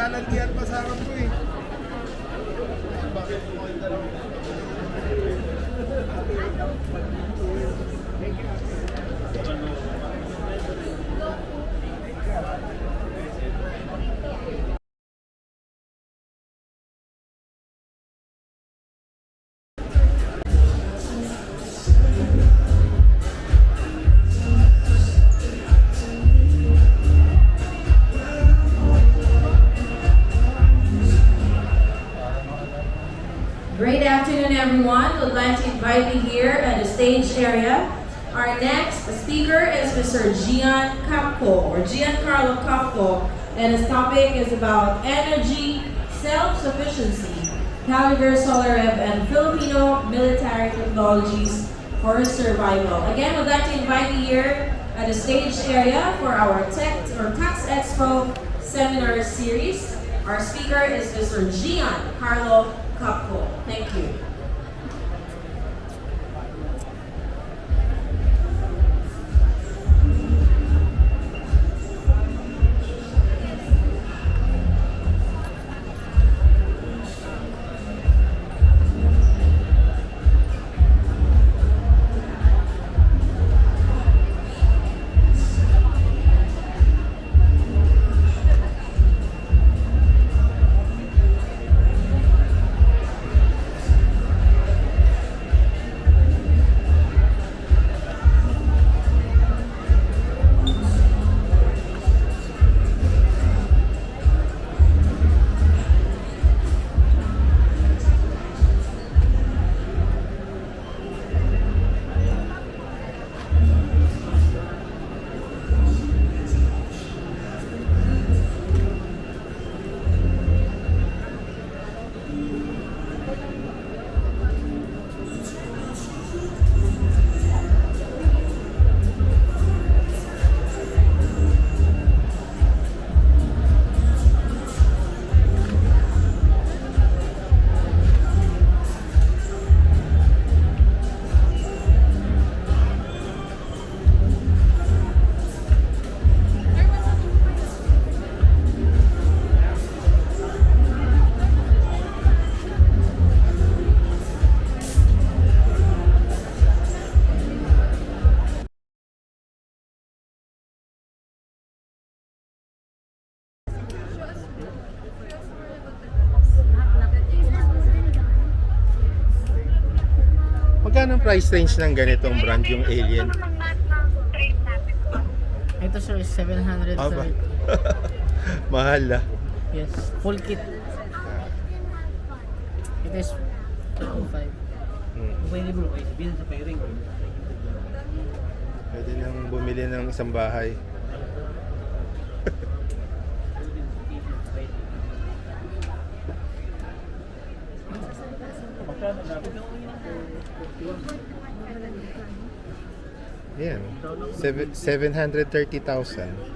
Naglalagyan pa sa harap ko eh. Bakit mo yung dalawa? Great afternoon, everyone. We'd like to invite you here at the stage area. Our next speaker is Mr. Giancarlo Capco, and his topic is about energy self-sufficiency, caliber solar rev, and Filipino military technologies for survival. Again, we'd like to invite you here at the stage area for our Tax Expo seminar series. Our speaker is Mr. Giancarlo Capco. Thank you. Magkano ang price range ng ganitong brand, yung Alien? Ito sir is 700 Aba. sir. Mahal ah. Yes, full kit. It is 205. Hmm. Available kayo, bilang sa pairing. Pwede nang bumili ng isang bahay. Yan. 730,000.